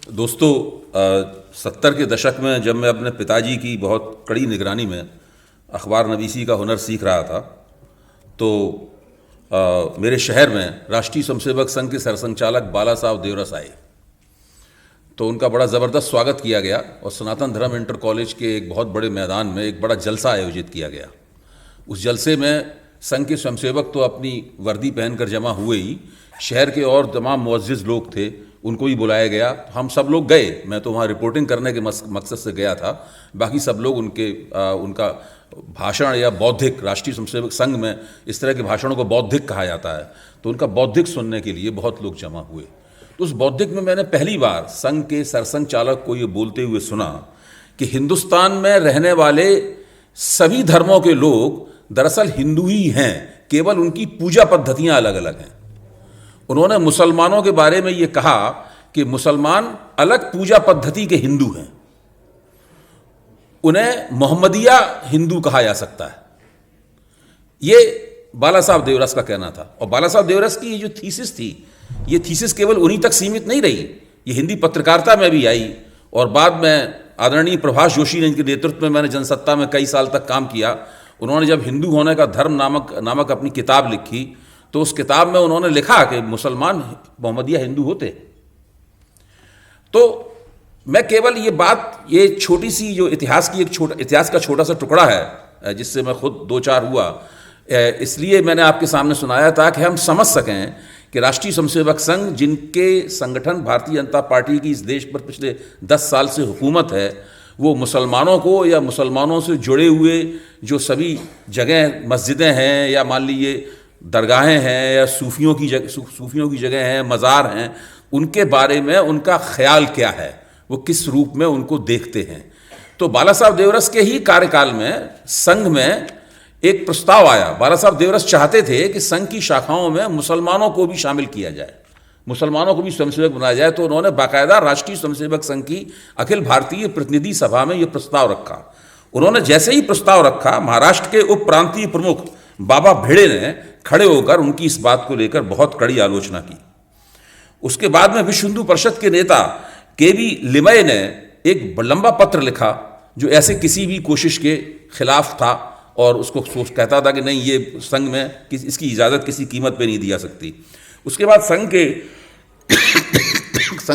दोस्तों, 70 के दशक में जब मैं अपने पिताजी की बहुत कड़ी निगरानी में अखबार नवीसी का हुनर सीख रहा था तो मेरे शहर में राष्ट्रीय स्वयंसेवक संघ के सरसंघचालक बाला साहब देवरस आए। तो उनका बड़ा ज़बरदस्त स्वागत किया गया और सनातन धर्म इंटर कॉलेज के एक बहुत बड़े मैदान में एक बड़ा जलसा आयोजित किया गया। उस जलसे में संघ के स्वयंसेवक तो अपनी वर्दी पहनकर जमा हुए ही, शहर के और तमाम मुअज़्ज़िज़ लोग थे, उनको भी बुलाया गया। हम सब लोग गए, मैं तो वहाँ रिपोर्टिंग करने के मकसद से गया था। बाकी सब लोग उनका भाषण या बौद्धिक, राष्ट्रीय स्वयंसेवक संघ में इस तरह के भाषणों को बौद्धिक कहा जाता है, तो उनका बौद्धिक सुनने के लिए बहुत लोग जमा हुए। तो उस बौद्धिक में मैंने पहली बार संघ के सरसंघ चालक को ये बोलते हुए सुना कि हिंदुस्तान में रहने वाले सभी धर्मों के लोग दरअसल हिंदू ही हैं, केवल उनकी पूजा पद्धतियाँ अलग अलग हैं। उन्होंने मुसलमानों के बारे में ये कहा कि मुसलमान अलग पूजा पद्धति के हिंदू हैं, उन्हें मोहम्मदिया हिंदू कहा जा सकता है। ये बाला साहब देवरस का कहना था। और बाला साहब देवरस की ये जो थीसिस थी, ये थीसिस केवल उन्हीं तक सीमित नहीं रही, ये हिंदी पत्रकारिता में भी आई। और बाद में आदरणीय प्रभाष जोशी ने, इनके नेतृत्व में मैंने जनसत्ता में कई साल तक काम किया। उन्होंने जब हिंदू होने का धर्म नामक अपनी किताब लिखी, तो उस किताब में उन्होंने लिखा कि मुसलमान मोहम्मदिया हिंदू होते। तो मैं केवल ये बात, ये छोटी सी जो इतिहास का छोटा सा टुकड़ा है जिससे मैं खुद दो चार हुआ, इसलिए मैंने आपके सामने सुनाया था कि हम समझ सकें कि राष्ट्रीय स्वयंसेवक संघ, जिनके संगठन भारतीय जनता पार्टी की इस देश पर पिछले 10 साल से हुकूमत है, वो मुसलमानों को या मुसलमानों से जुड़े हुए जो सभी जगह, मस्जिदें हैं या मान लीजिए दरगाहें हैं या सूफियों की जगह हैं, मज़ार हैं, उनके बारे में उनका ख्याल क्या है, वो किस रूप में उनको देखते हैं। तो बाला साहब देवरस के ही कार्यकाल में संघ में एक प्रस्ताव आया। बाला साहब देवरस चाहते थे कि संघ की शाखाओं में मुसलमानों को भी शामिल किया जाए, मुसलमानों को भी स्वयंसेवक बनाया जाए। तो उन्होंने बाकायदा राष्ट्रीय स्वयंसेवक संघ की अखिल भारतीय प्रतिनिधि सभा में ये प्रस्ताव रखा। उन्होंने जैसे ही प्रस्ताव रखा, महाराष्ट्र के उप प्रांतीय प्रमुख बाबा भिड़े ने खड़े होकर उनकी इस बात को लेकर बहुत कड़ी आलोचना की। उसके बाद में विश्व हिंदू परिषद के नेता केवी लिमय ने एक लंबा पत्र लिखा जो ऐसे किसी भी कोशिश के खिलाफ था और उसको कहता था कि नहीं, ये संघ में इसकी इजाज़त किसी कीमत पे नहीं दी जा सकती। उसके बाद संघ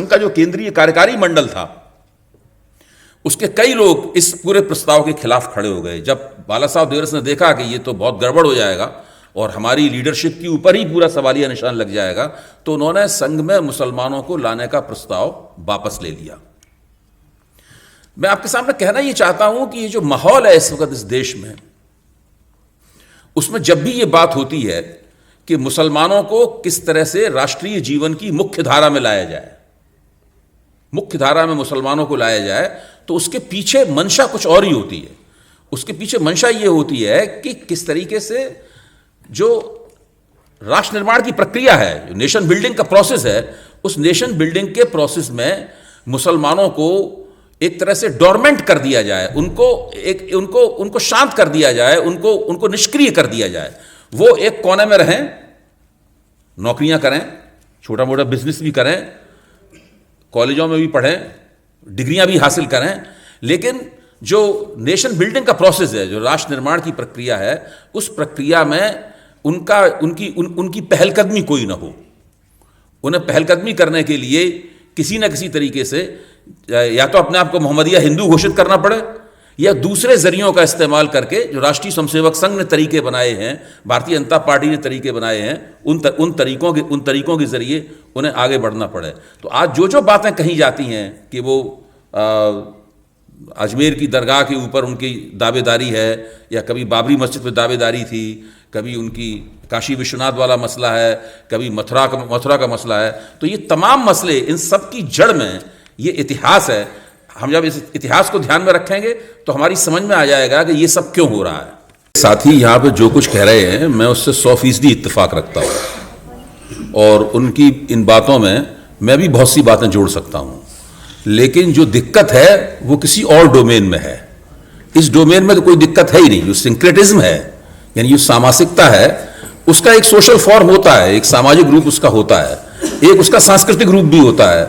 का जो केंद्रीय कार्यकारी मंडल था, उसके कई लोग इस पूरे प्रस्ताव के खिलाफ खड़े हो गए। जब बाला साहब देवरस ने देखा कि ये तो बहुत गड़बड़ हो जाएगा और हमारी लीडरशिप के ऊपर ही पूरा सवालिया निशान लग जाएगा, तो उन्होंने संघ में मुसलमानों को लाने का प्रस्ताव वापस ले लिया। मैं आपके सामने कहना ये चाहता हूं कि ये जो माहौल है इस वक्त इस देश में, उसमें जब भी ये बात होती है कि मुसलमानों को किस तरह से राष्ट्रीय जीवन की मुख्य धारा में लाया जाए, मुख्य धारा में मुसलमानों को लाया जाए, तो उसके पीछे मंशा कुछ और ही होती है। उसके पीछे मंशा ये होती है कि किस तरीके से जो राष्ट्र निर्माण की प्रक्रिया है, जो नेशन बिल्डिंग का प्रोसेस है, उस नेशन बिल्डिंग के प्रोसेस में मुसलमानों को एक तरह से डोरमेंट कर दिया जाए, उनको शांत कर दिया जाए, उनको निष्क्रिय कर दिया जाए। वो एक कोने में रहें, नौकरियां करें, छोटा मोटा बिजनेस भी करें, कॉलेजों में भी पढ़ें, डिग्रियां भी हासिल करें, लेकिन जो नेशन बिल्डिंग का प्रोसेस है, जो राष्ट्र निर्माण की प्रक्रिया है, उस प्रक्रिया में उनकी पहलकदमी कोई ना हो। उन्हें पहलकदमी करने के लिए किसी न किसी तरीके से या तो अपने आप को मोहम्मदिया हिंदू घोषित करना पड़े, या दूसरे जरियों का इस्तेमाल करके जो राष्ट्रीय स्वयंसेवक संघ ने तरीके बनाए हैं, भारतीय जनता पार्टी ने तरीके बनाए हैं, उन तरीकों के जरिए उन्हें आगे बढ़ना पड़े। तो आज जो बातें कही जाती हैं कि वो अजमेर की दरगाह के ऊपर उनकी दावेदारी है, या कभी बाबरी मस्जिद पर दावेदारी थी, कभी उनकी काशी विश्वनाथ वाला मसला है, कभी मथुरा का मसला है, तो ये तमाम मसले, इन सब की जड़ में ये इतिहास है। हम जब इस इतिहास को ध्यान में रखेंगे तो हमारी समझ में आ जाएगा कि ये सब क्यों हो रहा है। साथ ही यहाँ पे जो कुछ कह रहे हैं, मैं उससे 100% इत्तेफाक रखता हूँ और उनकी इन बातों में मैं भी बहुत सी बातें जोड़ सकता हूँ, लेकिन जो दिक्कत है वो किसी और डोमेन में है। इस डोमेन में तो कोई दिक्कत है ही नहीं। जो सिंक्रेटिज्म है, यानी जो सामासिकता है, उसका एक सोशल फॉर्म होता है, एक सामाजिक रूप उसका होता है, एक उसका सांस्कृतिक रूप भी होता है।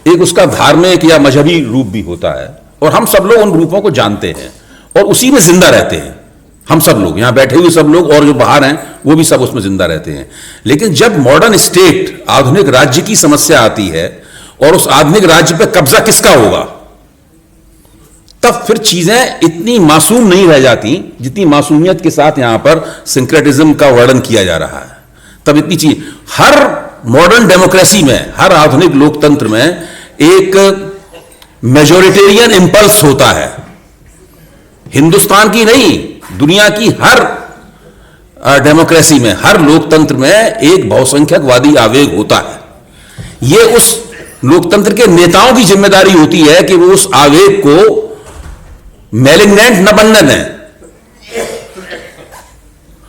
एक उसका धार्मिक या मजहबी रूप भी होता है, और हम सब लोग उन रूपों को जानते हैं और उसी में जिंदा रहते हैं। हम सब लोग, यहां बैठे हुए सब लोग और जो बाहर हैं वो भी सब उसमें जिंदा रहते हैं। लेकिन जब मॉडर्न स्टेट, आधुनिक राज्य की समस्या आती है और उस आधुनिक राज्य पे कब्जा किसका होगा, तब फिर चीजें इतनी मासूम नहीं रह जाती जितनी मासूमियत के साथ यहां पर सिंक्रेटिज्म का वर्णन किया जा रहा है। तब इतनी चीज, हर मॉडर्न डेमोक्रेसी में, हर आधुनिक लोकतंत्र में एक मेजोरिटेरियन इंपल्स होता है। हिंदुस्तान की नहीं, दुनिया की हर डेमोक्रेसी में, हर लोकतंत्र में एक बहुसंख्यकवादी आवेग होता है। यह उस लोकतंत्र के नेताओं की जिम्मेदारी होती है कि वो उस आवेग को मैलिग्नेंट न बनने दें,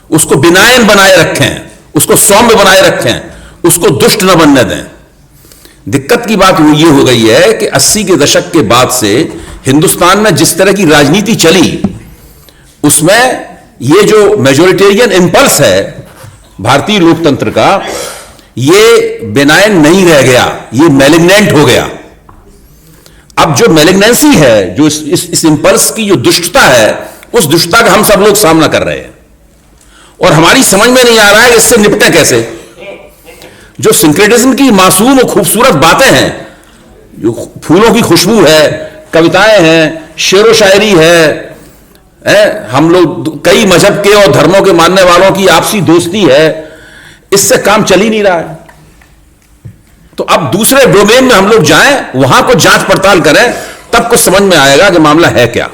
उसको बिनायन बनाए रखें, उसको सौम्य बनाए रखें, उसको दुष्ट न बनने दें। दिक्कत की बात ये हो गई है कि 80 के दशक के बाद से हिंदुस्तान में जिस तरह की राजनीति चली, उसमें ये जो मेजोरिटेरियन इंपल्स है भारतीय लोकतंत्र का, ये बेनायन नहीं रह गया, ये मैलिग्नेंट हो गया। अब जो मैलिग्नेंसी है, जो इस इंपल्स की जो दुष्टता है, उस दुष्टता का हम सब लोग सामना कर रहे हैं और हमारी समझ में नहीं आ रहा है कि इससे निपटे कैसे। जो सिंक्रेटिज्म की मासूम और खूबसूरत बातें हैं, जो फूलों की खुशबू है, कविताएं हैं, शेरो शायरी है, हम लोग कई मजहब के और धर्मों के मानने वालों की आपसी दोस्ती है, इससे काम चल ही नहीं रहा है। तो अब दूसरे डोमेन में हम लोग जाएं, वहां को जांच पड़ताल करें, तब कुछ समझ में आएगा कि मामला है क्या।